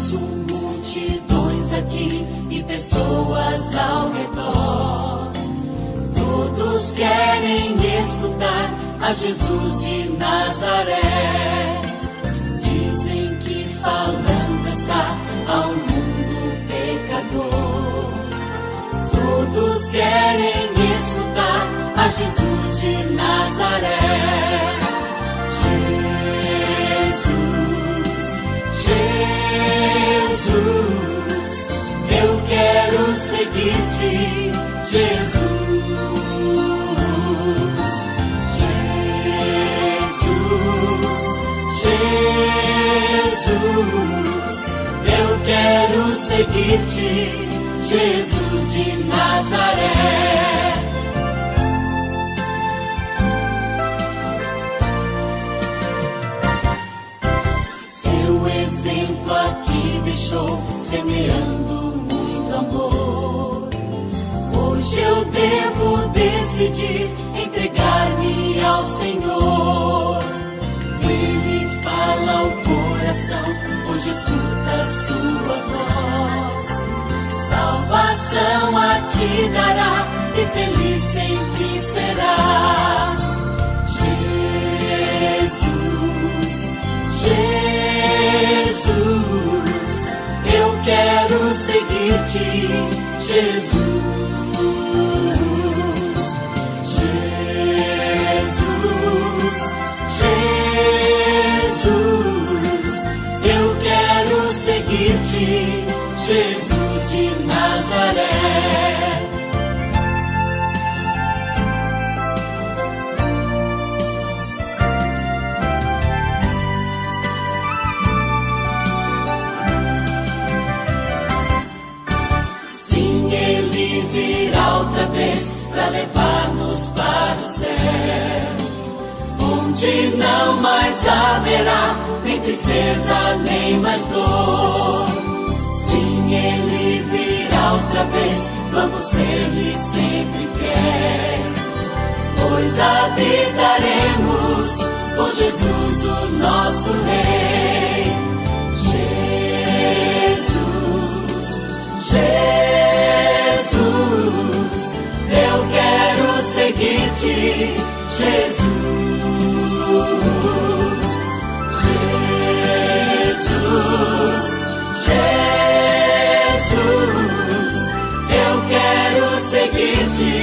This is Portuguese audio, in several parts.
ouço multidões aqui e pessoas ao redor. Todos querem escutar a Jesus de Nazaré. Dizem que falando está ao mundo pecador. Todos querem escutar a Jesus de Nazaré. Jesus, eu quero seguir-te, Jesus, eu quero seguir-te, Jesus de Nazaré. Seu exemplo aqui deixou, semeando muito amor. Hoje eu devo decidir entregar-me ao Senhor. Ele fala ao coração, hoje escuta sua voz. Salvação a te dará e feliz sempre serás. Jesus, eu quero seguir-te, Jesus, eu quero seguir-te, Jesus de Nazaré. Outra vez para levar-nos para o céu, onde não mais haverá nem tristeza nem mais dor. Sim, Ele virá outra vez, vamos ser-lhe sempre fiéis, pois habitaremos com Jesus o nosso Rei. Jesus, eu quero seguir-te, Jesus, eu quero seguir-te,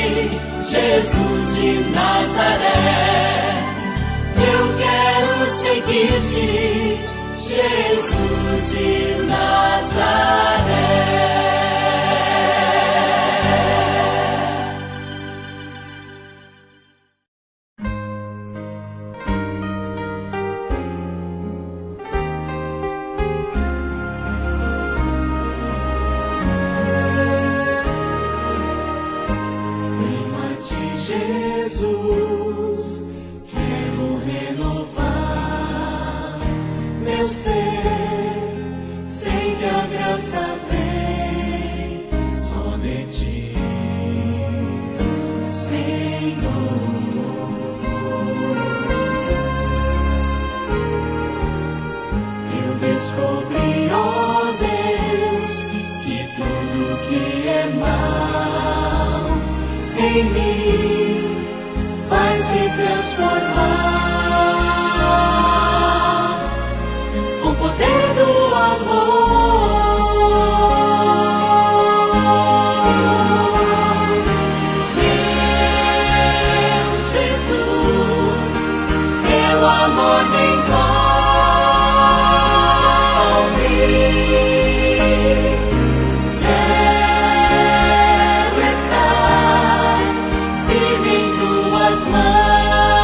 Jesus de Nazaré. Eu quero seguir-te, Jesus de Nazaré. Jesus, quero renovar meu ser, sei que a graça vem só de ti, Senhor. Eu descobri, ó Deus, que tudo que é mal em mim vai se transformar com o poder do amor. Meu Jesus, teu amor me envolve. Quero estar firme em tuas mãos.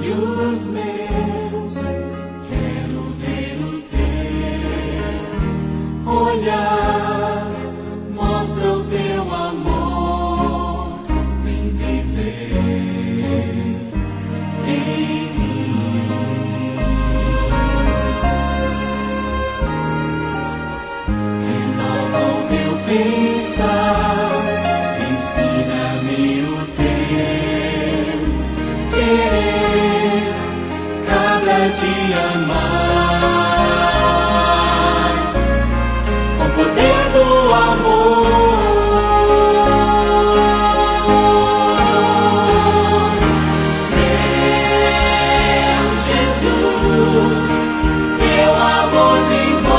olhos meus, quero ver o teu olhar, mostra o teu amor, vem viver em mim. Renova o meu pensar, ensina-me o teu querer, cada dia mais, com o poder do amor. Meu Jesus, teu amor me envolve.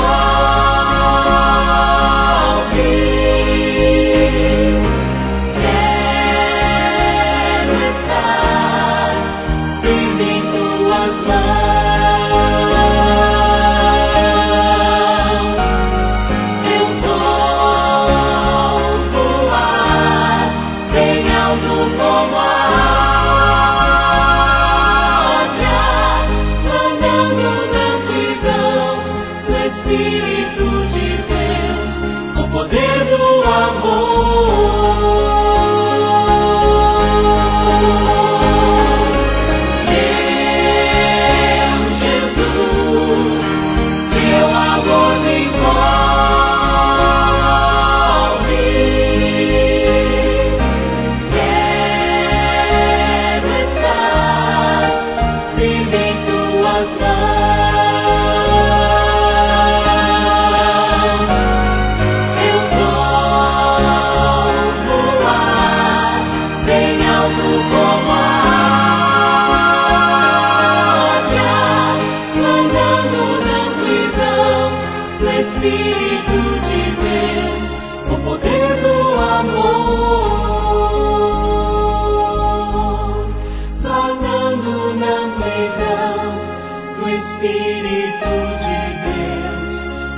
Quero estar firme em tuas mãos. Eu vou voar bem alto como a águia, andando na amplidão do Espírito de Deus, com o poder do amor. Meu Jesus, teu amor me envolve. Quero estar firme em tuas mãos. Eu vou voar bem alto como a águia, andando na amplidão do Espírito de Deus, com o poder do amor. Planando na amplidão do Espírito de Deus,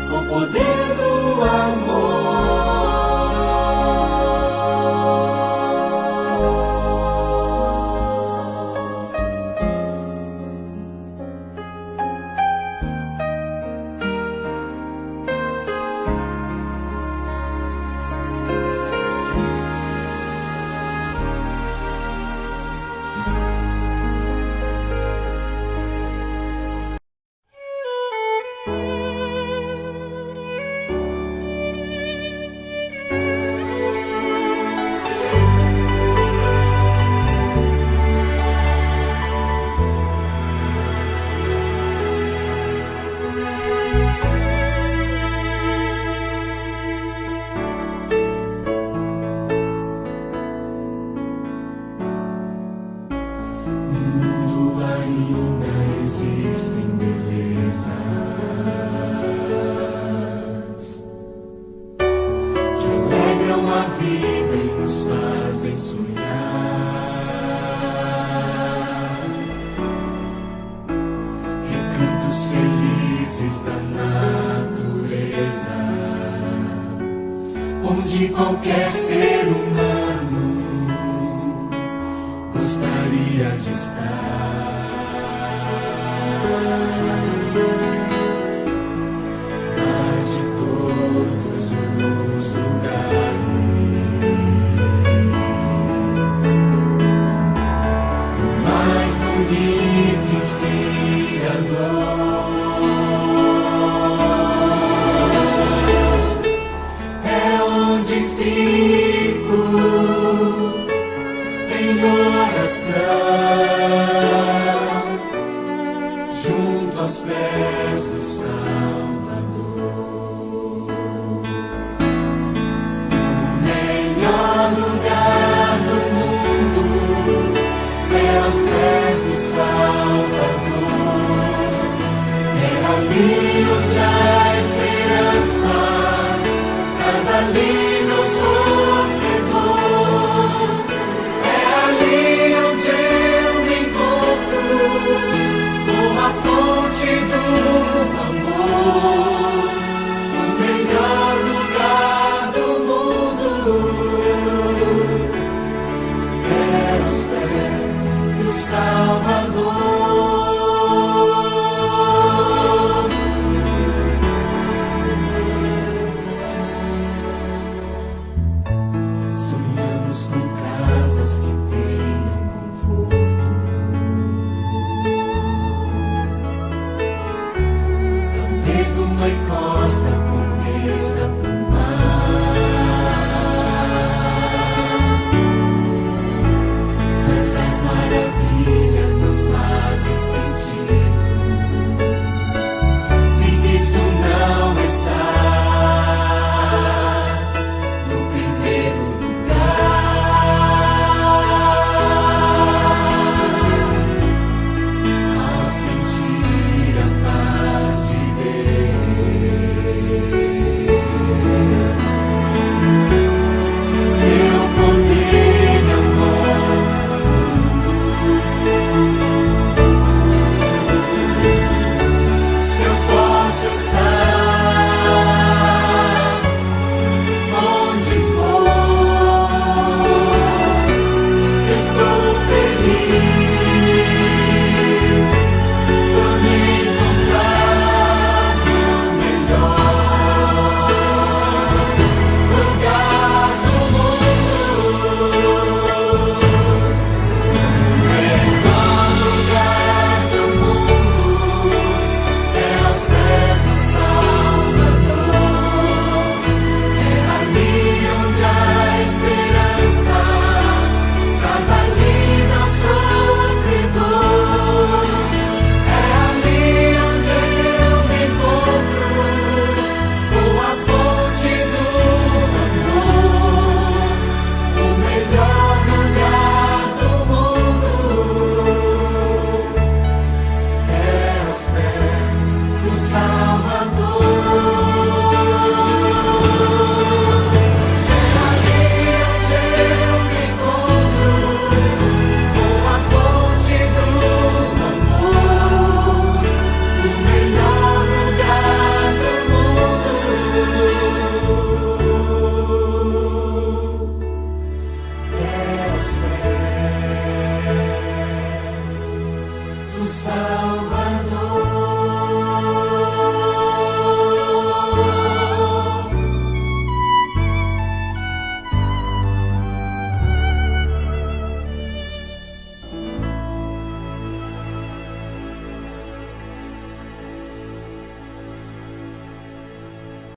com o poder do amor. No mundo ainda existem belezas que alegram a vida e nos fazem sonhar. Recantos felizes da natureza, onde qualquer ser humano gostaria de estar. Mas de todos os lugares, o mais bonito, inspirador, é onde fico em oração, junto aos pés do Salvador. O melhor lugar do mundo é aos pés do Salvador. É ali onde a esperança traz alívio ao sofredor. É ali onde eu me encontro com a fonte do amor.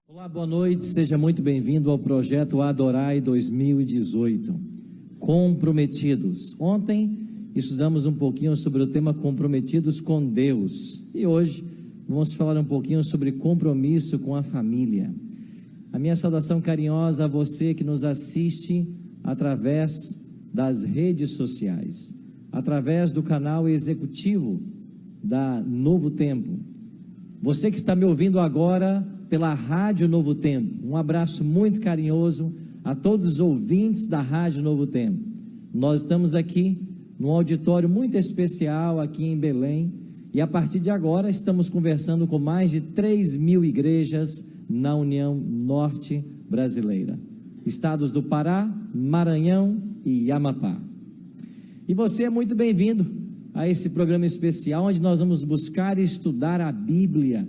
Olá, boa noite, seja muito bem-vindo ao projeto Adorai 2018, Comprometidos. Ontem estudamos um pouquinho sobre o tema Comprometidos com Deus e hoje vamos falar um pouquinho sobre compromisso com a família. A minha saudação carinhosa a você que nos assiste através das redes sociais, através do canal executivo da Novo Tempo. Você que está me ouvindo agora pela Rádio Novo Tempo, um abraço muito carinhoso a todos os ouvintes da Rádio Novo Tempo. Nós estamos aqui num auditório muito especial aqui em Belém e a partir de agora estamos conversando com mais de 3.000 igrejas na União Norte Brasileira, estados do Pará, Maranhão e Amapá. E você é muito bem-vindo a esse programa especial onde nós vamos buscar e estudar a Bíblia,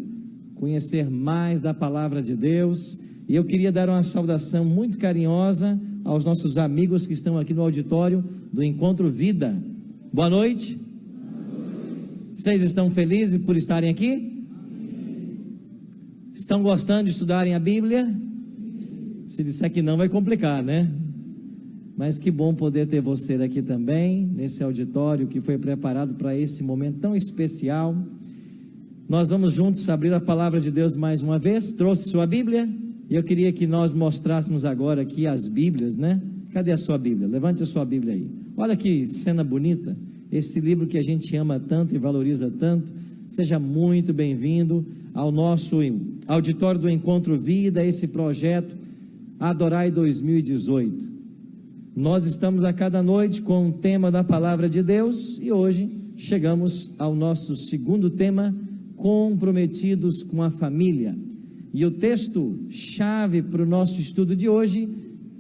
conhecer mais da palavra de Deus. E eu queria dar uma saudação muito carinhosa aos nossos amigos que estão aqui no auditório do Encontro Vida. Boa noite. Vocês estão felizes por estarem aqui? Estão gostando de estudarem a Bíblia? Se disser que não, vai complicar, né? Mas que bom poder ter você aqui também, nesse auditório que foi preparado para esse momento tão especial. Nós vamos juntos abrir a palavra de Deus mais uma vez. Trouxe sua Bíblia? E eu queria que nós mostrássemos agora aqui as Bíblias, né? Cadê a sua Bíblia? Levante a sua Bíblia aí. Olha que cena bonita, esse livro que a gente ama tanto e valoriza tanto. Seja muito bem-vindo ao nosso auditório do Encontro Vida, esse projeto Adorai 2018. Nós estamos a cada noite com um tema da palavra de Deus e hoje chegamos ao nosso segundo tema, comprometidos com a família. E o texto-chave para o nosso estudo de hoje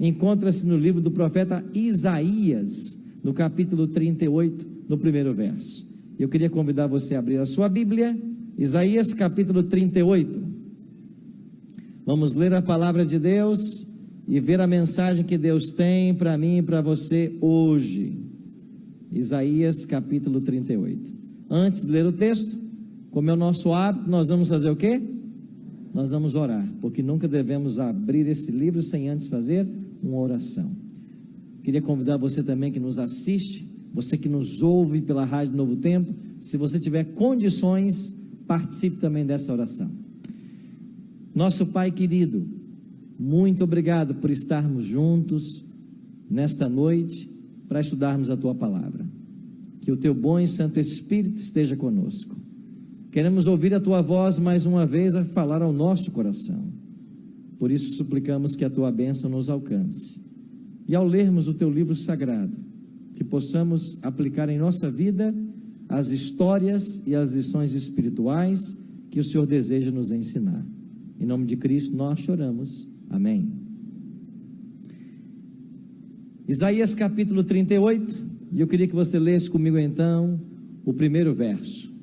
encontra-se no livro do profeta Isaías, no capítulo 38, no primeiro verso. Eu queria convidar você a abrir a sua Bíblia, Isaías capítulo 38. Vamos ler a palavra de Deus e ver a mensagem que Deus tem para mim e para você hoje. Isaías capítulo 38. Antes de ler o texto, como é o nosso hábito, nós vamos fazer o quê? Nós vamos orar, porque nunca devemos abrir esse livro sem antes fazer uma oração. Queria convidar você também que nos assiste, você que nos ouve pela Rádio Novo Tempo, se você tiver condições, participe também dessa oração. Nosso Pai querido, muito obrigado por estarmos juntos nesta noite para estudarmos a Tua Palavra. Que o Teu bom e Santo Espírito esteja conosco. Queremos ouvir a Tua voz mais uma vez a falar ao nosso coração. Por isso suplicamos que a Tua bênção nos alcance. E ao lermos o Teu livro sagrado, que possamos aplicar em nossa vida as histórias e as lições espirituais que o Senhor deseja nos ensinar. Em nome de Cristo nós choramos. Amém. Isaías capítulo 38, e eu queria que você lesse comigo então o primeiro verso.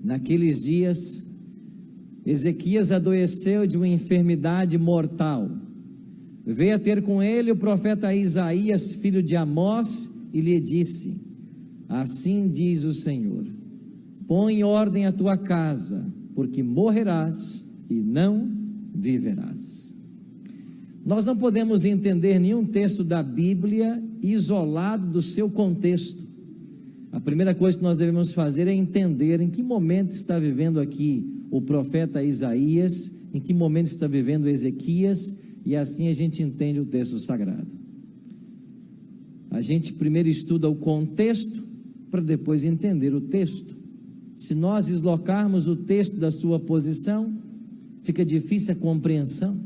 Naqueles dias, Ezequias adoeceu de uma enfermidade mortal. Veio a ter com ele o profeta Isaías, filho de Amós, e lhe disse: assim diz o Senhor, põe em ordem a tua casa, porque morrerás e não viverás. Nós não podemos entender nenhum texto da Bíblia isolado do seu contexto. A primeira coisa que nós devemos fazer é entender em que momento está vivendo aqui o profeta Isaías, em que momento está vivendo Ezequias, e assim a gente entende o texto sagrado. A gente primeiro estuda o contexto, para depois entender o texto. Se nós deslocarmos o texto da sua posição, fica difícil a compreensão.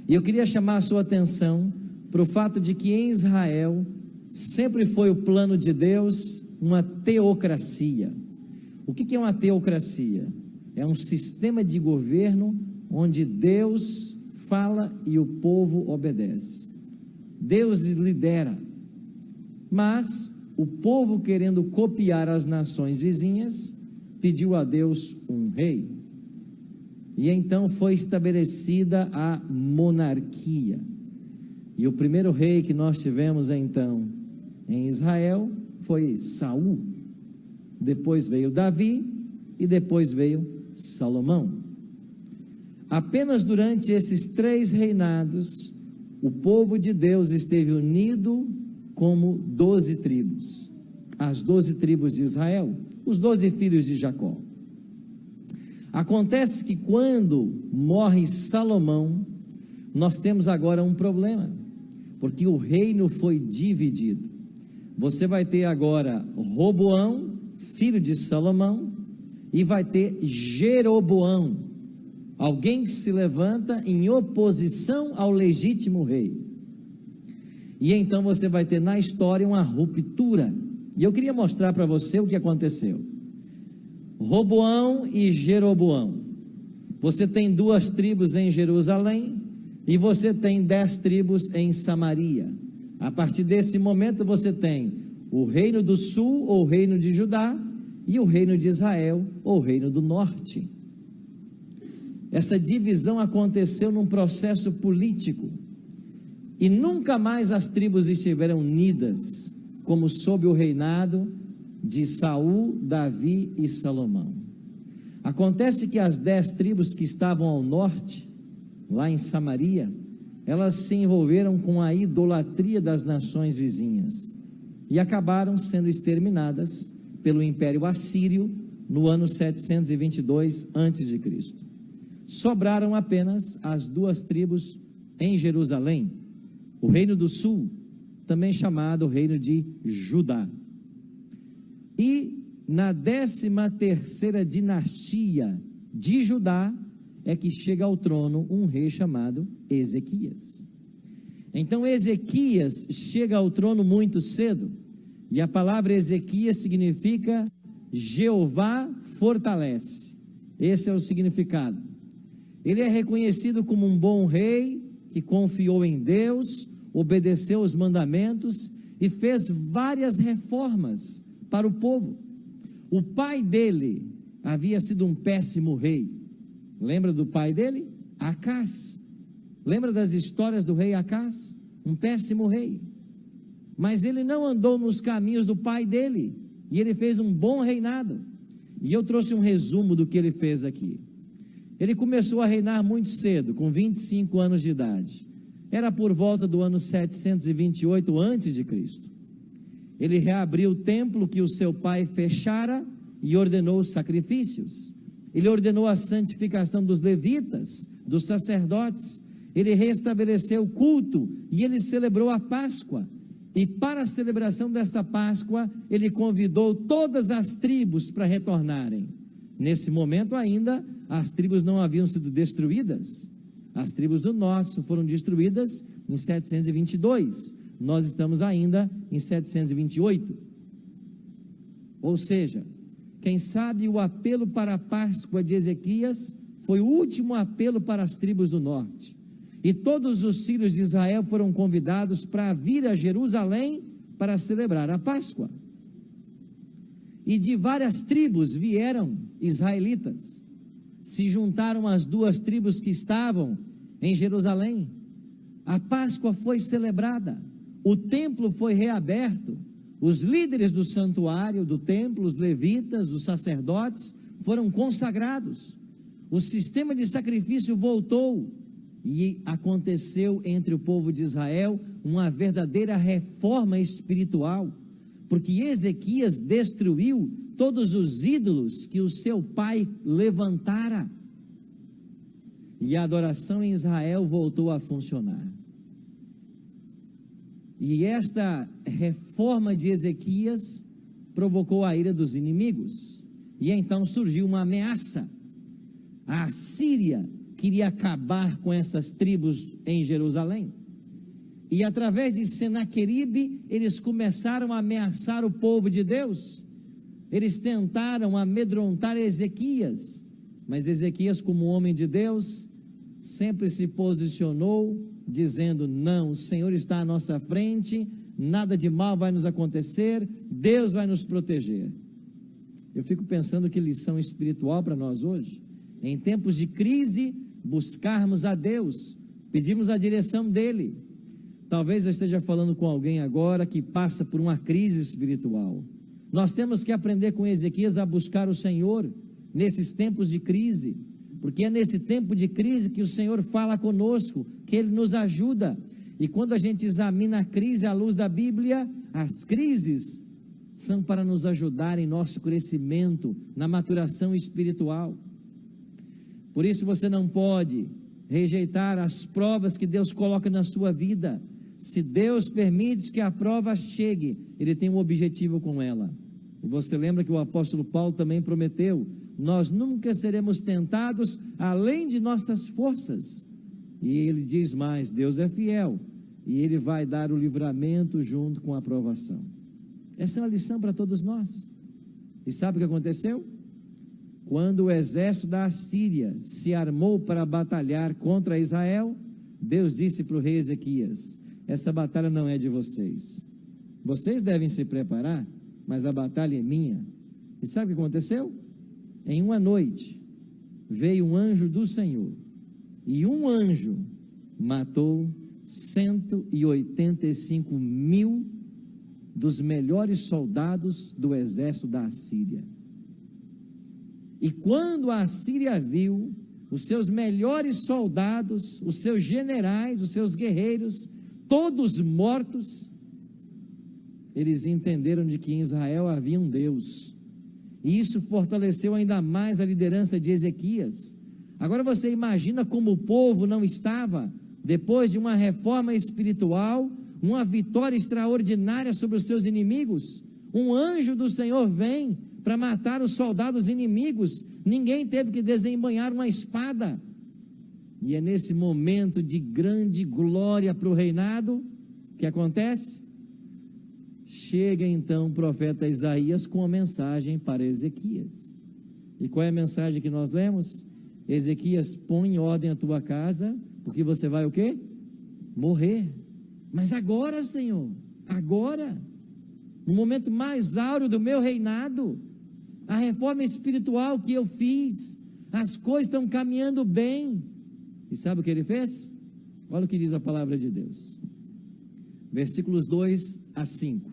E eu queria chamar a sua atenção para o fato de que em Israel sempre foi o plano de Deus uma teocracia. O que é uma teocracia? É um sistema de governo onde Deus fala e o povo obedece. Deus lidera, mas o povo, querendo copiar as nações vizinhas, pediu a Deus um rei. E então foi estabelecida a monarquia. E o primeiro rei que nós tivemos então em Israel foi Saul. Depois veio Davi e depois veio Salomão. Apenas durante esses 3 reinados, o povo de Deus esteve unido como 12 tribos, as 12 tribos de Israel, os 12 filhos de Jacó. Acontece que quando morre Salomão, nós temos agora um problema, porque o reino foi dividido. Você vai ter agora Roboão, filho de Salomão, e vai ter Jeroboão, alguém que se levanta em oposição ao legítimo rei. E então você vai ter na história uma ruptura. E eu queria mostrar para você o que aconteceu. Roboão e Jeroboão. Você tem 2 tribos em Jerusalém e você tem 10 tribos em Samaria. A partir desse momento você tem o reino do sul, ou reino de Judá, e o reino de Israel, ou reino do norte. Essa divisão aconteceu num processo político, e nunca mais as tribos estiveram unidas, como sob o reinado de Saul, Davi e Salomão. Acontece que as 10 tribos que estavam ao norte, lá em Samaria, elas se envolveram com a idolatria das nações vizinhas, e acabaram sendo exterminadas pelo Império Assírio, no ano 722 a.C. Sobraram apenas as 2 tribos em Jerusalém, o reino do sul, também chamado reino de Judá. E na 13ª dinastia de Judá, é que chega ao trono um rei chamado Ezequias. Então Ezequias chega ao trono muito cedo, e a palavra Ezequias significa Jeová fortalece. Esse é o significado. Ele é reconhecido como um bom rei, que confiou em Deus, obedeceu os mandamentos e fez várias reformas para o povo. O pai dele havia sido um péssimo rei. Lembra do pai dele? Acás. Lembra das histórias do rei Acás? Um péssimo rei. Mas ele não andou nos caminhos do pai dele, e ele fez um bom reinado. E eu trouxe um resumo do que ele fez aqui. Ele começou a reinar muito cedo, com 25 anos de idade. Era por volta do ano 728 a.C. Ele reabriu o templo que o seu pai fechara e ordenou os sacrifícios. Ele ordenou a santificação dos levitas, dos sacerdotes. Ele restabeleceu o culto e ele celebrou a Páscoa. E para a celebração desta Páscoa, ele convidou todas as tribos para retornarem. Nesse momento ainda, as tribos não haviam sido destruídas. As tribos do norte foram destruídas em 722. Nós estamos ainda em 728. Ou seja, quem sabe o apelo para a Páscoa de Ezequias foi o último apelo para as tribos do norte. E todos os filhos de Israel foram convidados para vir a Jerusalém para celebrar a Páscoa. E de várias tribos vieram israelitas, se juntaram às 2 tribos que estavam em Jerusalém. A Páscoa foi celebrada, o templo foi reaberto, os líderes do santuário, do templo, os levitas, os sacerdotes, foram consagrados, o sistema de sacrifício voltou, e aconteceu entre o povo de Israel uma verdadeira reforma espiritual, porque Ezequias destruiu todos os ídolos que o seu pai levantara, e a adoração em Israel voltou a funcionar. E esta reforma de Ezequias provocou a ira dos inimigos, e então surgiu uma ameaça. A Assíria queria acabar com essas tribos em Jerusalém, e através de Senaqueribe, eles começaram a ameaçar o povo de Deus. Eles tentaram amedrontar Ezequias, mas Ezequias, como homem de Deus, sempre se posicionou, dizendo: não, o Senhor está à nossa frente, nada de mal vai nos acontecer, Deus vai nos proteger. Eu fico pensando que lição espiritual para nós hoje, em tempos de crise, buscarmos a Deus, pedirmos a direção dEle. Talvez eu esteja falando com alguém agora que passa por uma crise espiritual. Nós temos que aprender com Ezequias a buscar o Senhor nesses tempos de crise, porque é nesse tempo de crise que o Senhor fala conosco, que Ele nos ajuda. E quando a gente examina a crise à luz da Bíblia, as crises são para nos ajudar em nosso crescimento, na maturação espiritual. Por isso você não pode rejeitar as provas que Deus coloca na sua vida. Se Deus permite que a prova chegue, Ele tem um objetivo com ela. E você lembra que o apóstolo Paulo também prometeu: nós nunca seremos tentados além de nossas forças. E ele diz mais: Deus é fiel, e Ele vai dar o livramento junto com a aprovação. Essa é uma lição para todos nós. E sabe o que aconteceu? Quando o exército da Assíria se armou para batalhar contra Israel, Deus disse para o rei Ezequias: essa batalha não é de vocês. Vocês devem se preparar, mas a batalha é minha. E sabe o que aconteceu? Em uma noite, veio um anjo do Senhor, e um anjo matou 185.000 dos melhores soldados do exército da Assíria. E quando a Assíria viu os seus melhores soldados, os seus generais, os seus guerreiros, todos mortos, eles entenderam de que em Israel havia um Deus, e isso fortaleceu ainda mais a liderança de Ezequias. Agora você imagina como o povo não estava, depois de uma reforma espiritual, uma vitória extraordinária sobre os seus inimigos. Um anjo do Senhor vem para matar os soldados inimigos, ninguém teve que desembanhar uma espada, e é nesse momento de grande glória para o reinado, que acontece? Chega então o profeta Isaías com a mensagem para Ezequias. E qual é a mensagem que nós lemos? Ezequias, põe em ordem a tua casa, porque você vai o quê? Morrer. Mas agora, Senhor, agora, no momento mais áureo do meu reinado, a reforma espiritual que eu fiz, as coisas estão caminhando bem. E sabe o que ele fez? Olha o que diz a palavra de Deus, versículos 2 a 5.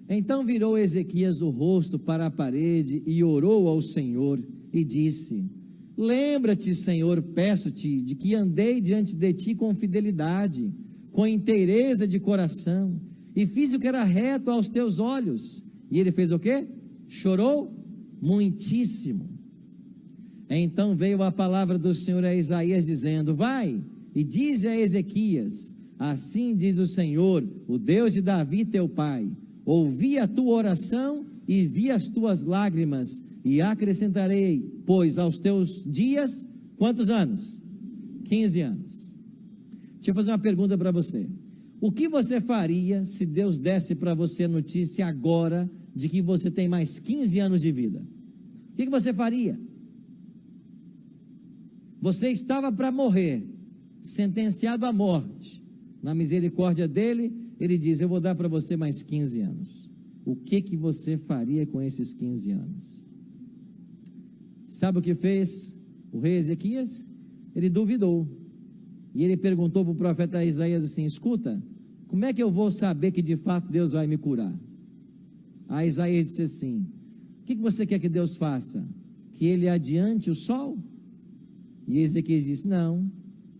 Então virou Ezequias o rosto para a parede e orou ao Senhor e disse: lembra-te, Senhor, peço-te, de que andei diante de ti com fidelidade, com inteireza de coração, e fiz o que era reto aos teus olhos. E ele fez o quê? Chorou muitíssimo. Então veio a palavra do Senhor a Isaías dizendo: vai e dize a Ezequias: assim diz o Senhor, o Deus de Davi teu pai, ouvi a tua oração e vi as tuas lágrimas, e acrescentarei, pois, aos teus dias, quantos anos? 15 anos. Deixa eu fazer uma pergunta para você. O que você faria se Deus desse para você a notícia agora de que você tem mais 15 anos de vida? O que você faria? Você estava para morrer, sentenciado à morte. Na misericórdia dele, ele diz: eu vou dar para você mais 15 anos. O que você faria com esses 15 anos? Sabe o que fez o rei Ezequias? Ele duvidou. E ele perguntou para o profeta Isaías assim: escuta, como é que eu vou saber que de fato Deus vai me curar? Aí Isaías disse assim: o que você quer que Deus faça? Que ele adiante o sol? E Ezequias disse: não,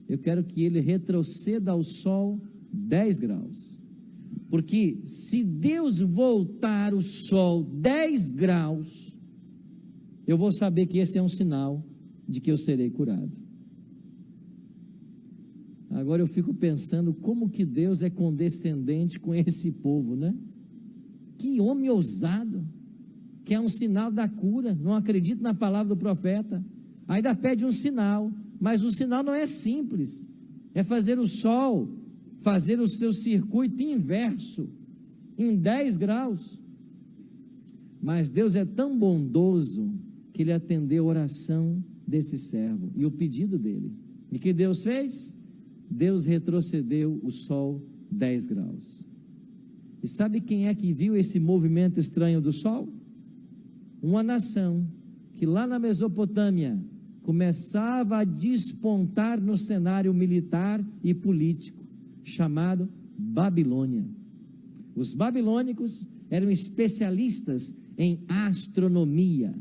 eu quero que ele retroceda ao sol 10 graus. Porque se Deus voltar o sol 10 graus, eu vou saber que esse é um sinal de que eu serei curado. Agora eu fico pensando como que Deus é condescendente com esse povo, né? Que homem ousado, que é um sinal da cura, não acredita na palavra do profeta, ainda pede um sinal, mas o sinal não é simples, é fazer o sol, fazer o seu circuito inverso, em 10 graus, mas Deus é tão bondoso, que ele atendeu a oração desse servo, e o pedido dele, e que Deus fez? Deus retrocedeu o sol 10 graus, E sabe quem é que viu esse movimento estranho do Sol? Uma nação que lá na Mesopotâmia começava a despontar no cenário militar e político, chamado Babilônia. Os babilônicos eram especialistas em astronomia.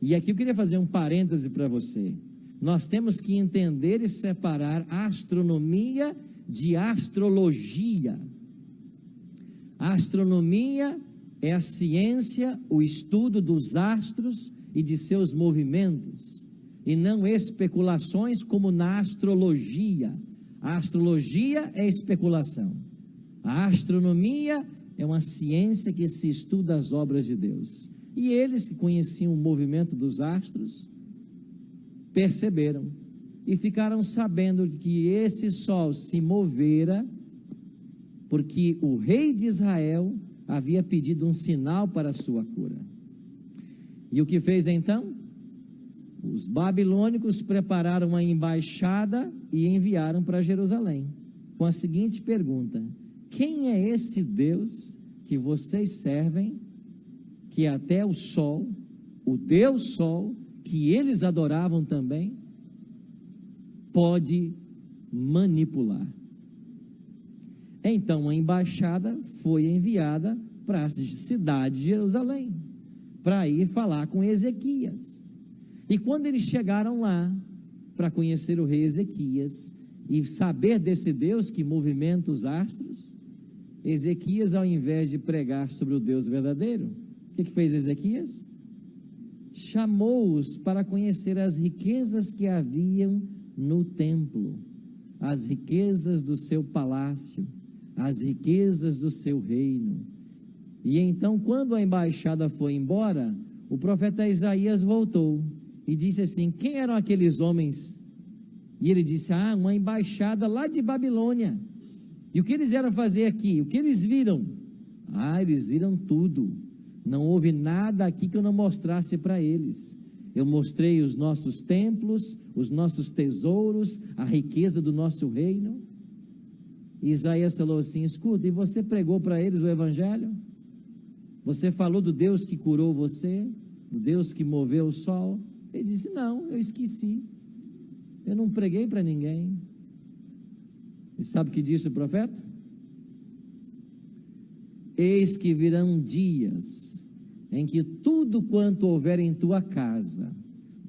E aqui eu queria fazer um parêntese para você. Nós temos que entender e separar a astronomia de astrologia. A astronomia é a ciência, o estudo dos astros e de seus movimentos, e não especulações como na astrologia. A astrologia é especulação. A astronomia é uma ciência que se estuda as obras de Deus. E eles que conheciam o movimento dos astros, perceberam e ficaram sabendo que esse sol se movera porque o rei de Israel havia pedido um sinal para a sua cura. E o que fez então? Os babilônicos prepararam uma embaixada e enviaram para Jerusalém, com a seguinte pergunta: quem é esse Deus que vocês servem, que até o sol, o Deus Sol, que eles adoravam também, pode manipular? Então a embaixada foi enviada para a cidade de Jerusalém, para ir falar com Ezequias. E quando eles chegaram lá, para conhecer o rei Ezequias, e saber desse Deus que movimenta os astros, Ezequias, ao invés de pregar sobre o Deus verdadeiro, o que fez Ezequias? Chamou-os para conhecer as riquezas que haviam no templo, as riquezas do seu palácio, as riquezas do seu reino. E então, quando a embaixada foi embora, o profeta Isaías voltou e disse assim: quem eram aqueles homens? E ele disse: uma embaixada lá de Babilônia. E o que eles vieram fazer aqui? O que eles viram? Eles viram tudo. Não houve nada aqui que eu não mostrasse para eles. Eu mostrei os nossos templos, os nossos tesouros, a riqueza do nosso reino. E Isaías falou assim: escuta, e você pregou para eles o evangelho? Você falou do Deus que curou você? Do Deus que moveu o sol? Ele disse: não, eu esqueci. Eu não preguei para ninguém. E sabe o que disse o profeta? Eis que virão dias em que tudo quanto houver em tua casa,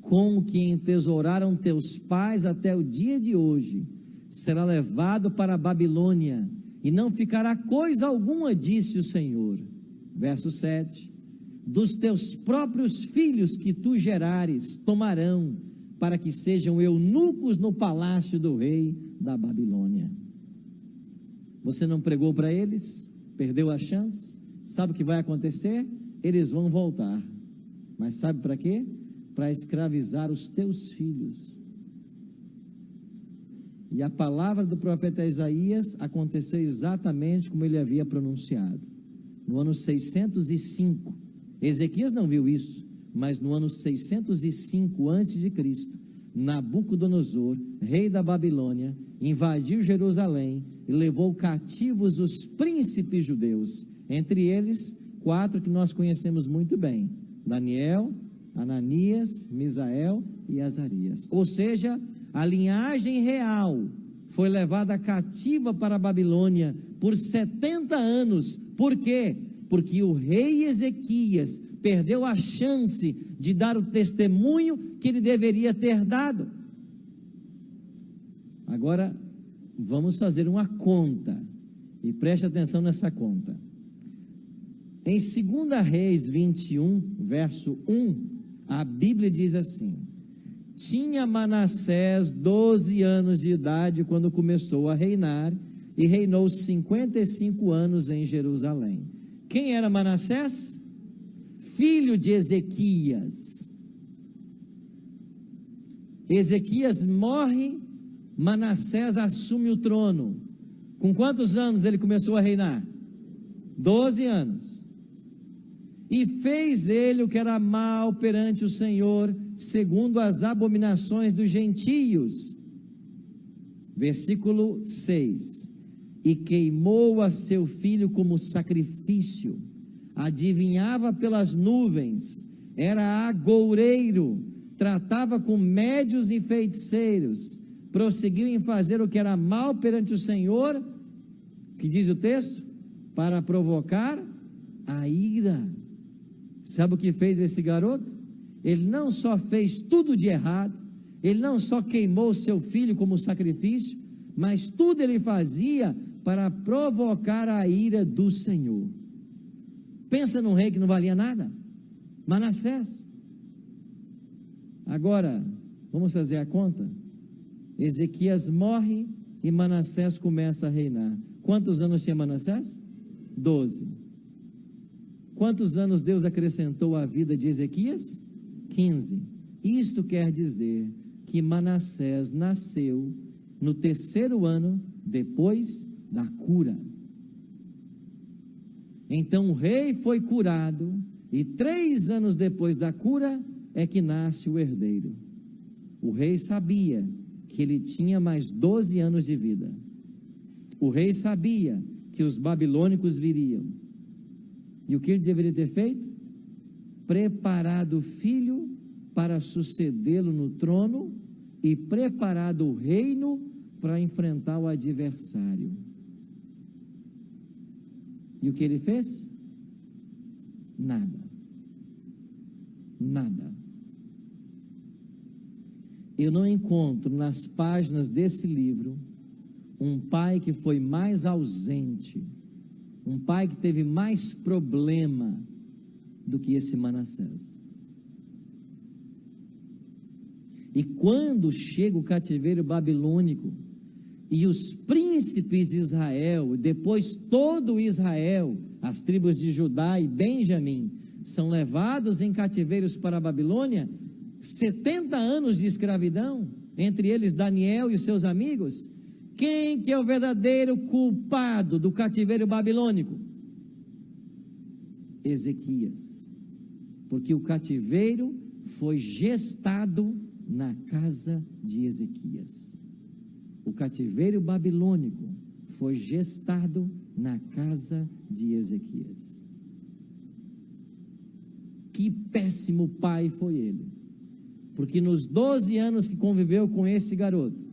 com o que entesouraram teus pais até o dia de hoje, será levado para a Babilônia, e não ficará coisa alguma, disse o Senhor. Verso 7: dos teus próprios filhos que tu gerares, tomarão, para que sejam eunucos no palácio do rei da Babilônia. Você não pregou para eles? Perdeu a chance? Sabe o que vai acontecer? Eles vão voltar. Mas sabe para quê? Para escravizar os teus filhos. E a palavra do profeta Isaías aconteceu exatamente como ele havia pronunciado. No ano 605, Ezequias não viu isso, mas no ano 605 a.C., Nabucodonosor, rei da Babilônia, invadiu Jerusalém e levou cativos os príncipes judeus, entre eles 4 que nós conhecemos muito bem: Daniel, Ananias, Misael e Azarias. Ou seja, a linhagem real foi levada cativa para a Babilônia por 70 anos. Por quê? Porque o rei Ezequias perdeu a chance de dar o testemunho que ele deveria ter dado. Agora, vamos fazer uma conta, e preste atenção nessa conta. Em 2 Reis 21, verso 1, a Bíblia diz assim: tinha Manassés 12 anos de idade quando começou a reinar, e reinou 55 anos em Jerusalém. Quem era Manassés? Filho de Ezequias. Ezequias morre, Manassés assume o trono. Com quantos anos ele começou a reinar? 12 anos. E fez ele o que era mal perante o Senhor, segundo as abominações dos gentios. Versículo 6. e queimou a seu filho como sacrifício. Adivinhava pelas nuvens, era agoureiro, tratava com médios e feiticeiros, prosseguiu em fazer o que era mal perante o Senhor, que diz o texto, para provocar a ira. Sabe o que fez esse garoto? Ele não só fez tudo de errado, ele não só queimou seu filho como sacrifício, mas tudo ele fazia para provocar a ira do Senhor. Pensa num rei que não valia nada, Manassés. Agora, vamos fazer a conta? Ezequias morre e Manassés começa a reinar. Quantos anos tinha Manassés? 12. Quantos anos Deus acrescentou à vida de Ezequias? 15. Isto quer dizer que Manassés nasceu no 3º ano depois da cura. Então o rei foi curado, e 3 anos depois da cura é que nasce o herdeiro. O rei sabia que ele tinha mais 12 anos de vida. O rei sabia que os babilônicos viriam. E o que ele deveria ter feito? Preparado o filho para sucedê-lo no trono e preparado o reino para enfrentar o adversário. E o que ele fez? Nada. Nada. Eu não encontro nas páginas desse livro um pai que foi mais ausente, um pai que teve mais problema do que esse Manassés. E quando chega o cativeiro babilônico, e os príncipes de Israel, depois todo Israel, as tribos de Judá e Benjamim, são levados em cativeiros para a Babilônia, 70 anos de escravidão, entre eles Daniel e os seus amigos. Quem que é o verdadeiro culpado do cativeiro babilônico? Ezequias, porque o cativeiro foi gestado na casa de Ezequias. O cativeiro babilônico foi gestado na casa de Ezequias. Que péssimo pai foi ele, porque nos 12 anos que conviveu com esse garoto,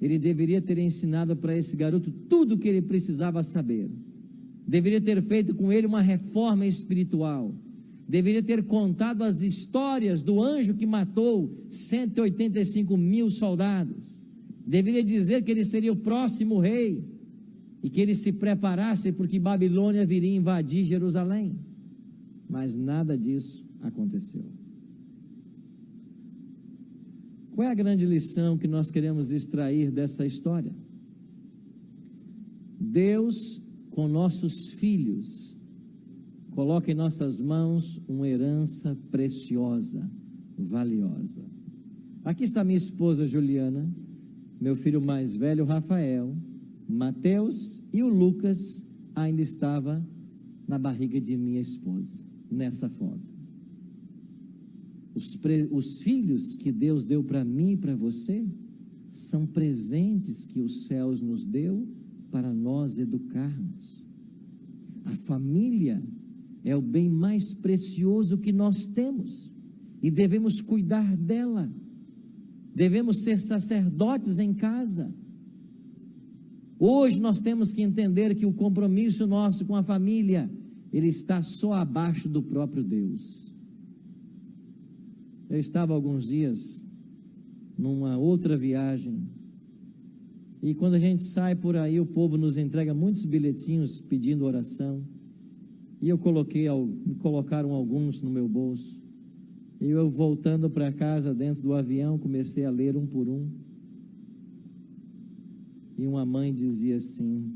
ele deveria ter ensinado para esse garoto tudo o que ele precisava saber, deveria ter feito com ele uma reforma espiritual, deveria ter contado as histórias do anjo que matou 185 mil soldados, deveria dizer que ele seria o próximo rei, e que ele se preparasse porque Babilônia viria invadir Jerusalém, mas nada disso aconteceu. Qual é a grande lição que nós queremos extrair dessa história? Deus, com nossos filhos, coloca em nossas mãos uma herança preciosa, valiosa. Aqui está minha esposa Juliana, meu filho mais velho Rafael, Mateus, e o Lucas ainda estava na barriga de minha esposa, nessa foto. Os filhos que Deus deu para mim e para você, são presentes que os céus nos deu para nós educarmos. A família é o bem mais precioso que nós temos, e devemos cuidar dela, devemos ser sacerdotes em casa. Hoje nós temos que entender que o compromisso nosso com a família, ele está só abaixo do próprio Deus. Eu estava alguns dias numa outra viagem, e quando a gente sai por aí, o povo nos entrega muitos bilhetinhos pedindo oração, e me colocaram alguns no meu bolso, e eu voltando para casa dentro do avião, comecei a ler um por um, e uma mãe dizia assim: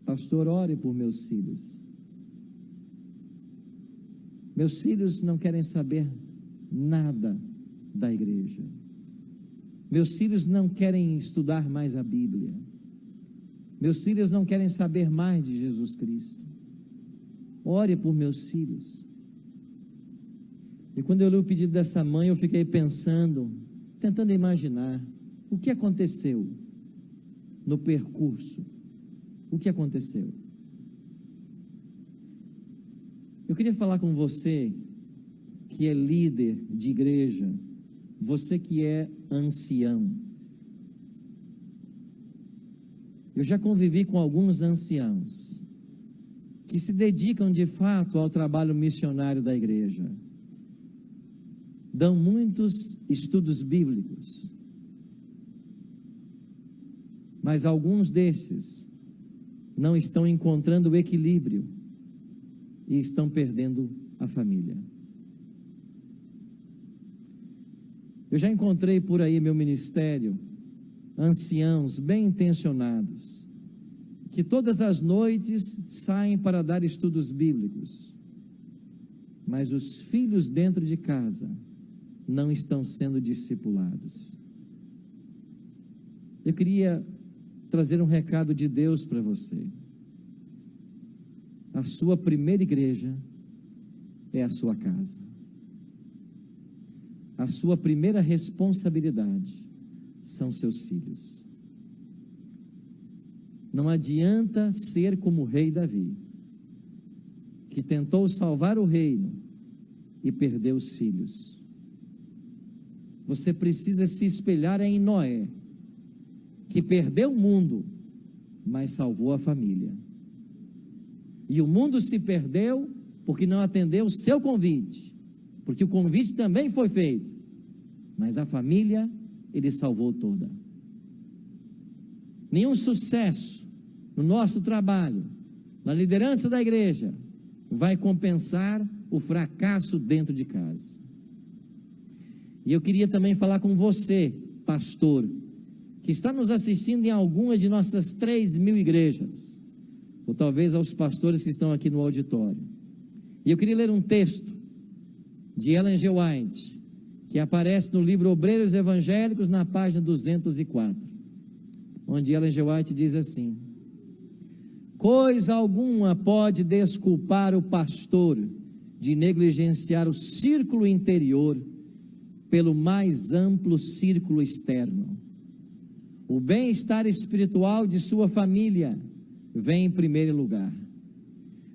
pastor, ore por meus filhos. Meus filhos não querem saber nada da igreja. Meus filhos não querem estudar mais a Bíblia. Meus filhos não querem saber mais de Jesus Cristo. Ore por meus filhos. E quando eu li o pedido dessa mãe, eu fiquei pensando, tentando imaginar o que aconteceu no percurso O que aconteceu? Eu queria falar com você que é líder de igreja, você que é ancião. Eu já convivi com alguns anciãos que se dedicam de fato ao trabalho missionário da igreja. Dão muitos estudos bíblicos, mas alguns desses não estão encontrando o equilíbrio e estão perdendo a família. Eu já encontrei por aí meu ministério anciãos bem intencionados, que todas as noites saem para dar estudos bíblicos, mas os filhos dentro de casa não estão sendo discipulados. Eu queria trazer um recado de Deus para você. A sua primeira igreja é a sua casa. A sua primeira responsabilidade são seus filhos. Não adianta ser como o rei Davi, que tentou salvar o reino e perdeu os filhos. Você precisa se espelhar em Noé, que perdeu o mundo, mas salvou a família. E o mundo se perdeu porque não atendeu o seu convite, porque o convite também foi feito, mas a família ele salvou toda. Nenhum sucesso no nosso trabalho, na liderança da igreja, vai compensar o fracasso dentro de casa. E eu queria também falar com você, pastor, que está nos assistindo em algumas de nossas 3.000 igrejas, ou talvez aos pastores que estão aqui no auditório. E eu queria ler um texto de Ellen G. White, que aparece no livro Obreiros Evangélicos, na página 204, onde Ellen G. White diz assim: coisa alguma pode desculpar o pastor de negligenciar o círculo interior pelo mais amplo círculo externo. O bem-estar espiritual de sua família vem em primeiro lugar.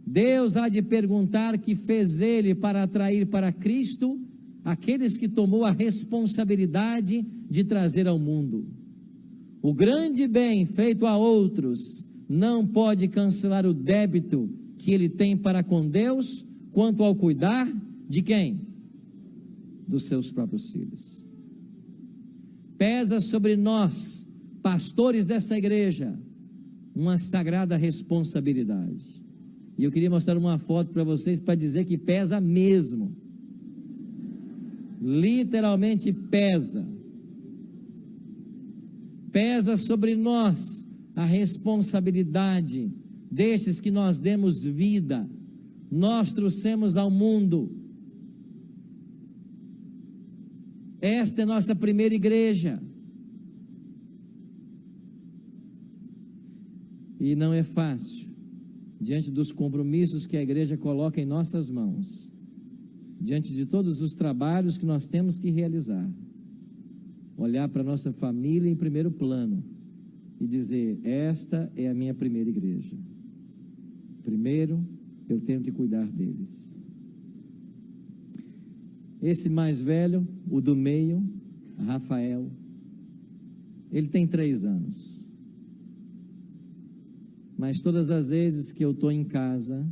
Deus há de perguntar que fez ele para atrair para Cristo aqueles que tomou a responsabilidade de trazer ao mundo. O grande bem feito a outros não pode cancelar o débito que ele tem para com Deus quanto ao cuidar de quem? Dos seus próprios filhos. Pesa sobre nós, pastores dessa igreja, uma sagrada responsabilidade. E eu queria mostrar uma foto para vocês para dizer que pesa mesmo. Literalmente pesa. Pesa sobre nós a responsabilidade destes que nós demos vida, nós trouxemos ao mundo. Esta é nossa primeira igreja. E não é fácil, diante dos compromissos que a igreja coloca em nossas mãos, diante de todos os trabalhos que nós temos que realizar, olhar para a nossa família em primeiro plano e dizer: esta é a minha primeira igreja. Primeiro, eu tenho que cuidar deles. Esse mais velho, o do meio, Rafael, ele tem 3 anos. Mas todas as vezes que eu estou em casa,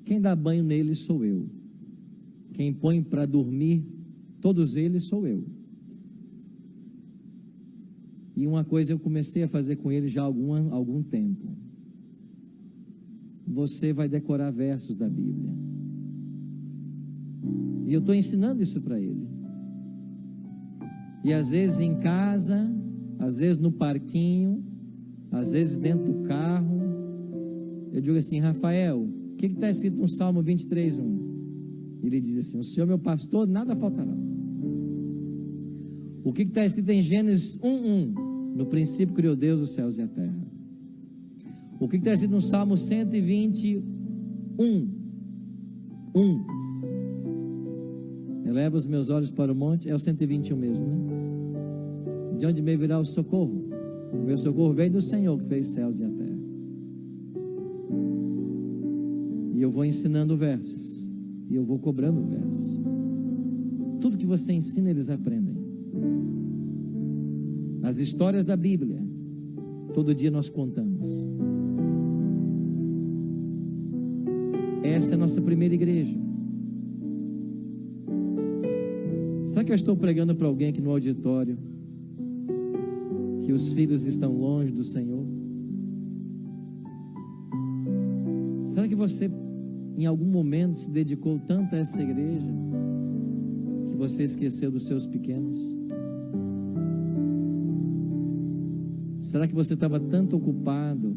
quem dá banho nele sou eu. Quem põe para dormir todos eles sou eu. E uma coisa eu comecei a fazer com ele já há algum tempo. Você vai decorar versos da Bíblia. E eu estou ensinando isso para ele. E às vezes em casa, às vezes no parquinho, às vezes dentro do carro, eu digo assim: Rafael, o que está escrito no Salmo 23:1? Ele diz assim: o Senhor meu pastor, nada faltará. O que está escrito em Gênesis 1:1? No princípio criou Deus os céus e a terra. O que está escrito no Salmo 121:1? Eleva os meus olhos para o monte, é o 121 mesmo, né? De onde me virá o socorro? O meu socorro veio do Senhor que fez os céus e a terra. eu vou ensinando versos, e eu vou cobrando versos. Tudo que você ensina, eles aprendem. As histórias da Bíblia, todo dia nós contamos. Essa é a nossa primeira igreja. Será que eu estou pregando para alguém aqui no auditório que os filhos estão longe do Senhor? Será que você em algum momento se dedicou tanto a essa igreja que você esqueceu dos seus pequenos? Será que você estava tanto ocupado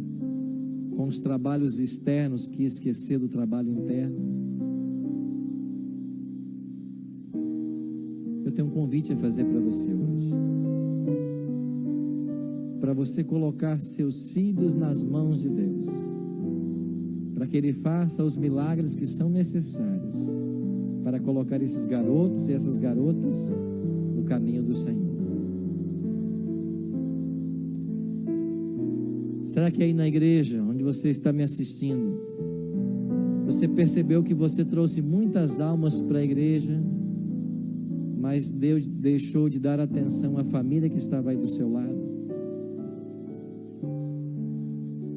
com os trabalhos externos que esqueceu do trabalho interno? Eu tenho um convite a fazer para você hoje, para você colocar seus filhos nas mãos de Deus, para que Ele faça os milagres que são necessários para colocar esses garotos e essas garotas no caminho do Senhor. Será que aí na igreja, onde você está me assistindo, você percebeu que você trouxe muitas almas para a igreja, mas Deus deixou de dar atenção à família que estava aí do seu lado?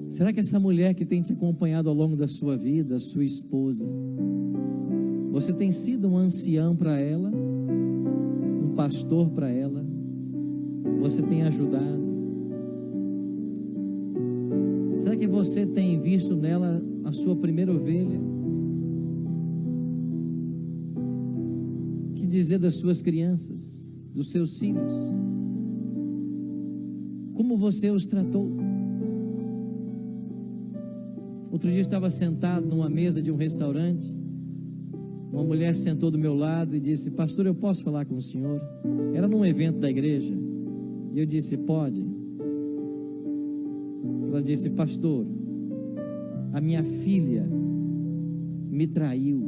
Será que essa mulher que tem te acompanhado ao longo da sua vida, sua esposa, você tem sido um ancião para ela, um pastor para ela, você tem ajudado? Será que você tem visto nela a sua primeira ovelha? Que dizer das suas crianças, dos seus filhos? Como você os tratou? Outro dia eu estava sentado numa mesa de um restaurante, uma mulher sentou do meu lado e disse: pastor, eu posso falar com o senhor? Era num evento da igreja, e eu disse: pode. Ela disse: pastor, a minha filha me traiu,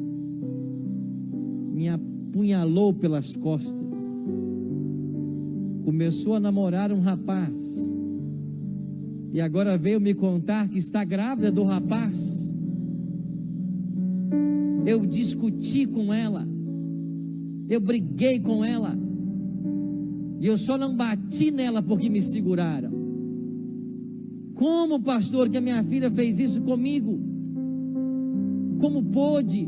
me apunhalou pelas costas, começou a namorar um rapaz, e agora veio me contar que está grávida do rapaz. Eu discuti com ela, eu briguei com ela, e eu só não bati nela porque me seguraram. Como, pastor, que a minha filha fez isso comigo? Como pôde?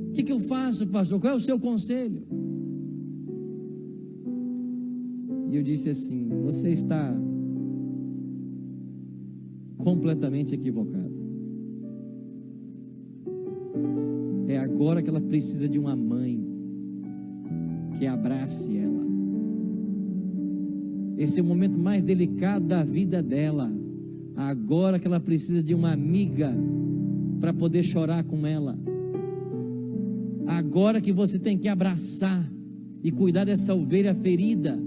O que eu faço, pastor? Qual é o seu conselho? E eu disse assim: você está completamente equivocado. É agora que ela precisa de uma mãe que abrace ela. Esse é o momento mais delicado da vida dela. Agora que ela precisa de uma amiga para poder chorar com ela. Agora que você tem que abraçar e cuidar dessa ovelha ferida,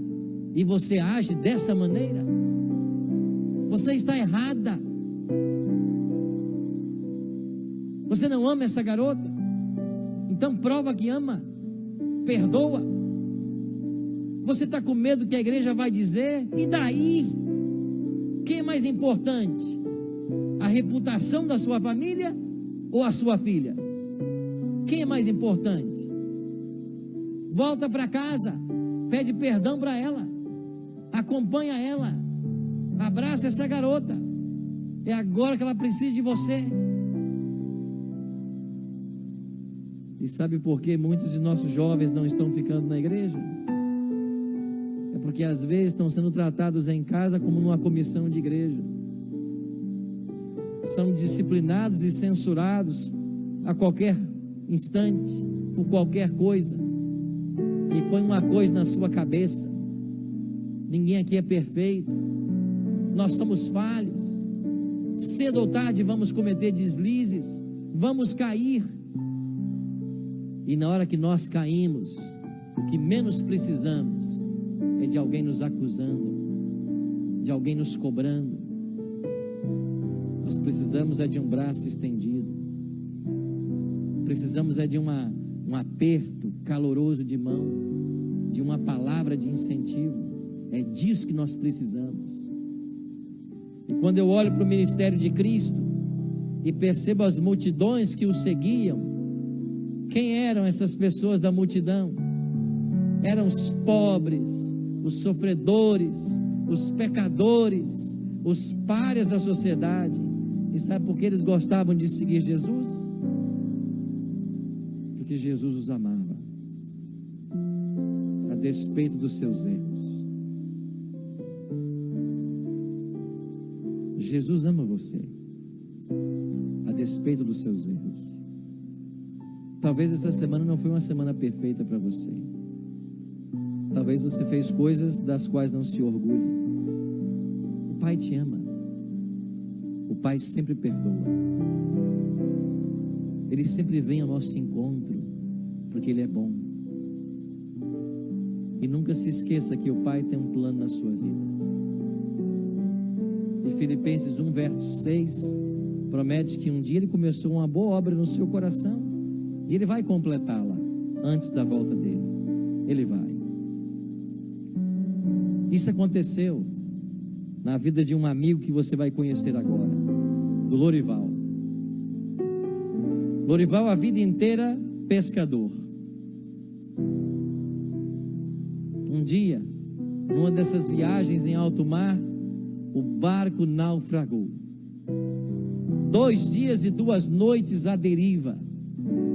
e você age dessa maneira, você está errada. Você não ama essa garota? Então prova que ama, perdoa. Você está com medo que a igreja vai dizer? E daí? Quem é mais importante? A reputação da sua família ou a sua filha? Quem é mais importante? Volta para casa, pede perdão para ela, acompanha ela, abraça essa garota. É agora que ela precisa de você. E sabe por que muitos de nossos jovens não estão ficando na igreja? É porque às vezes estão sendo tratados em casa como numa comissão de igreja. São disciplinados e censurados a qualquer instante, por qualquer coisa. E põe uma coisa na sua cabeça: ninguém aqui é perfeito, nós somos falhos, cedo ou tarde vamos cometer deslizes, vamos cair. E na hora que nós caímos, o que menos precisamos é de alguém nos acusando, de alguém nos cobrando. Nós precisamos é de um braço estendido, precisamos é de um aperto caloroso de mão, de uma palavra de incentivo. É disso que nós precisamos. E quando eu olho para o ministério de Cristo, e perceba as multidões que o seguiam. Quem eram essas pessoas da multidão? Eram os pobres, os sofredores, os pecadores, os párias da sociedade. E sabe por que eles gostavam de seguir Jesus? Porque Jesus os amava, a despeito dos seus erros. Jesus ama você, a despeito dos seus erros. Talvez essa semana não foi uma semana perfeita para você. Talvez você fez coisas das quais não se orgulhe. O Pai te ama. O Pai sempre perdoa. Ele sempre vem ao nosso encontro, porque Ele é bom. E nunca se esqueça que o Pai tem um plano na sua vida. E Filipenses 1, verso 6, promete que um dia Ele começou uma boa obra no seu coração, e Ele vai completá-la antes da volta dEle. Ele vai. Isso aconteceu na vida de um amigo que você vai conhecer agora, do Lorival. Lorival, a vida inteira, pescador. Um dia, numa dessas viagens em alto mar, o barco naufragou. 2 dias e 2 noites à deriva.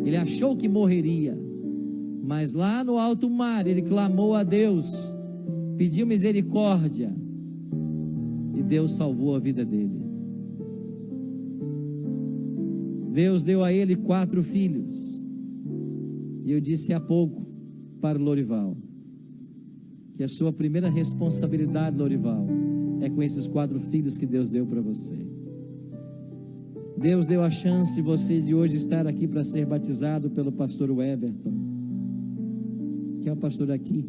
Ele achou que morreria, mas lá no alto mar, ele clamou a Deus, pediu misericórdia, e Deus salvou a vida dele. Deus deu a ele 4 filhos, e eu disse há pouco para o Lorival, que a sua primeira responsabilidade, Lorival, é com esses 4 filhos que Deus deu para você. Deus deu a chance de você de hoje estar aqui para ser batizado pelo pastor Everton, que é o pastor aqui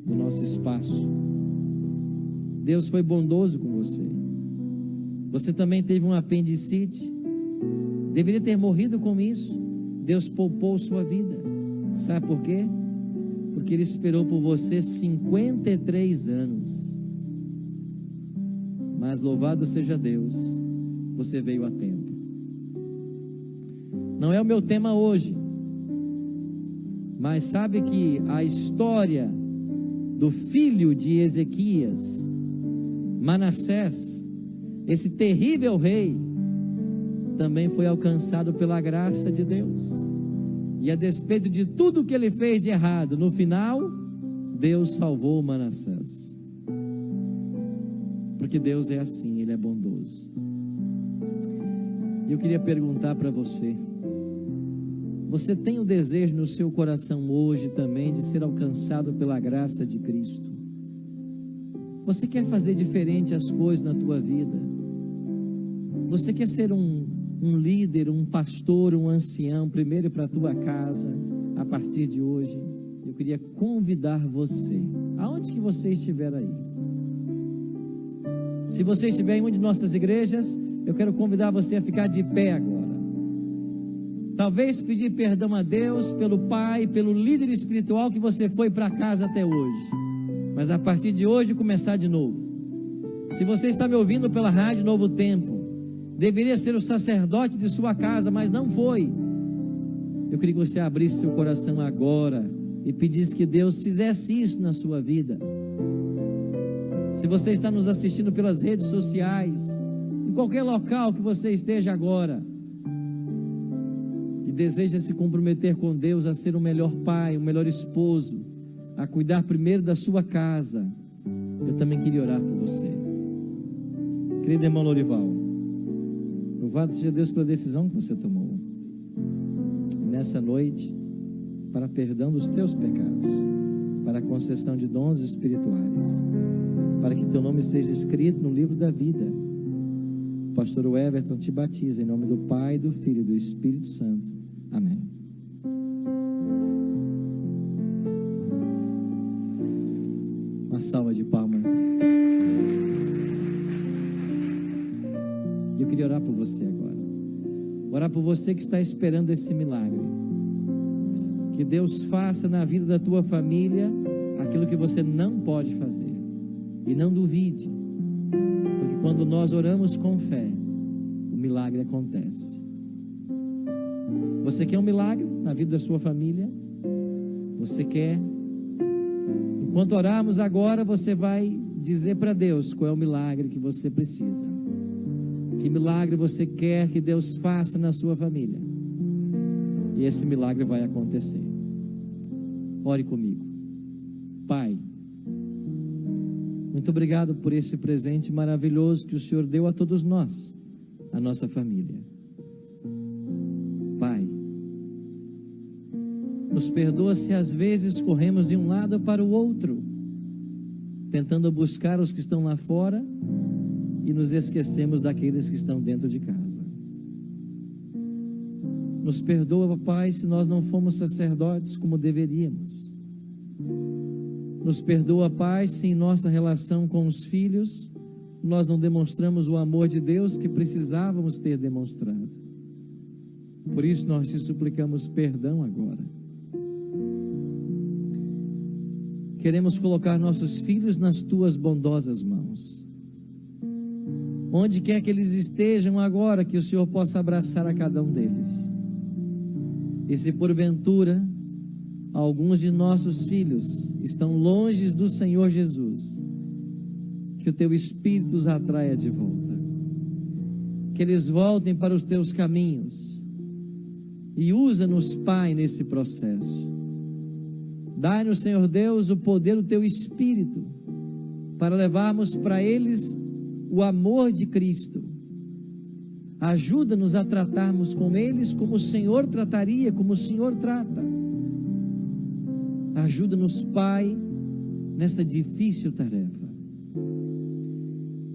no nosso espaço. Deus foi bondoso com você. Você também teve um apendicite, deveria ter morrido com isso. Deus poupou sua vida. Sabe por quê? Porque Ele esperou por você 53 anos. Mas louvado seja Deus, você veio a tempo. Não é o meu tema hoje, mas sabe que a história do filho de Ezequias, Manassés, esse terrível rei, também foi alcançado pela graça de Deus. E a despeito de tudo que ele fez de errado, no final, Deus salvou Manassés. Porque Deus é assim, Ele é bondoso. E eu queria perguntar para você: você tem o desejo no seu coração hoje também de ser alcançado pela graça de Cristo? Você quer fazer diferente as coisas na tua vida? Você quer ser um líder, um pastor, um ancião, primeiro para a tua casa, a partir de hoje? Eu queria convidar você, aonde que você estiver aí. Se você estiver em uma de nossas igrejas, eu quero convidar você a ficar de pé agora. Talvez pedir perdão a Deus pelo pai, pelo líder espiritual que você foi para casa até hoje, mas a partir de hoje começar de novo. Se você está me ouvindo pela rádio Novo Tempo, deveria ser o sacerdote de sua casa, mas não foi. Eu queria que você abrisse seu coração agora e pedisse que Deus fizesse isso na sua vida. Se você está nos assistindo pelas redes sociais, em qualquer local que você esteja agora, e deseja se comprometer com Deus a ser um melhor pai, um melhor esposo, a cuidar primeiro da sua casa, eu também queria orar por você. Querido irmão Lorival, louvado seja Deus pela decisão que você tomou nessa noite, para perdão dos teus pecados, para a concessão de dons espirituais, para que teu nome seja escrito no livro da vida. O pastor Everton te batiza em nome do Pai, do Filho e do Espírito Santo. Amém. Uma salva de palmas. Eu queria orar por você agora. Orar por você que está esperando esse milagre. Que Deus faça na vida da tua família aquilo que você não pode fazer. E não duvide, porque quando nós oramos com fé, o milagre acontece. Você quer um milagre na vida da sua família? Você quer? Enquanto orarmos agora, você vai dizer para Deus qual é o milagre que você precisa. Que milagre você quer que Deus faça na sua família? E esse milagre vai acontecer. Ore comigo. Pai, muito obrigado por esse presente maravilhoso que o Senhor deu a todos nós, a nossa família. Pai, nos perdoa se às vezes corremos de um lado para o outro, tentando buscar os que estão lá fora e nos esquecemos daqueles que estão dentro de casa. Nos perdoa, Pai, se nós não fomos sacerdotes como deveríamos. Nos perdoa, Pai, se em nossa relação com os filhos nós não demonstramos o amor de Deus que precisávamos ter demonstrado. Por isso nós te suplicamos perdão agora. Queremos colocar nossos filhos nas tuas bondosas mãos. Onde quer que eles estejam agora, que o Senhor possa abraçar a cada um deles. E se porventura alguns de nossos filhos estão longe do Senhor Jesus, que o teu Espírito os atraia de volta, que eles voltem para os teus caminhos, e usa-nos, Pai, nesse processo. Dai-nos, Senhor Deus, o poder do teu Espírito, para levarmos para eles o amor de Cristo. Ajuda-nos a tratarmos com eles como o Senhor trataria, como o Senhor trata. Ajuda-nos, Pai, nessa difícil tarefa.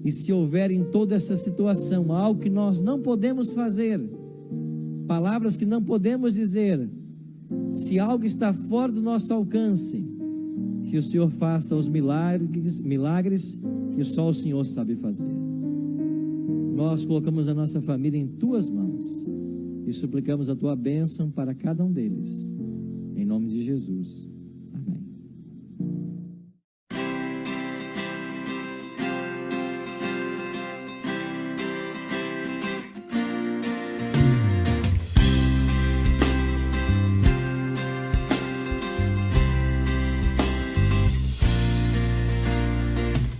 E se houver em toda essa situação algo que nós não podemos fazer, palavras que não podemos dizer, se algo está fora do nosso alcance, que o Senhor faça os milagres que só o Senhor sabe fazer. Nós colocamos a nossa família em tuas mãos e suplicamos a tua bênção para cada um deles, em nome de Jesus. Amém.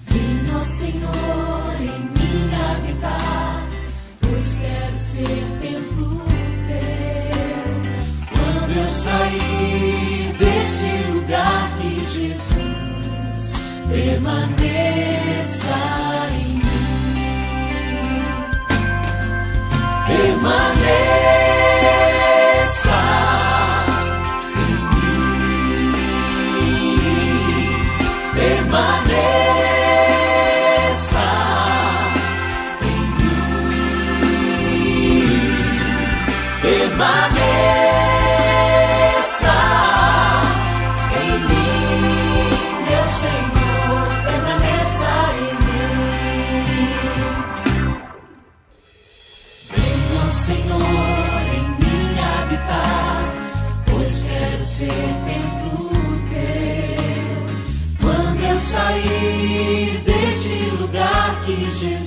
Venha, Senhor, em mim habitar, pois quero ser templo teu. Quando eu sair deste lugar, que Jesus permaneça em mim. Permaneça em mim. Permaneça em mim. Permaneça em mim, meu Senhor, permaneça em mim. Venha, Senhor, em mim habitar, pois quero ser templo teu. Quando eu sair deste lugar, que Jesus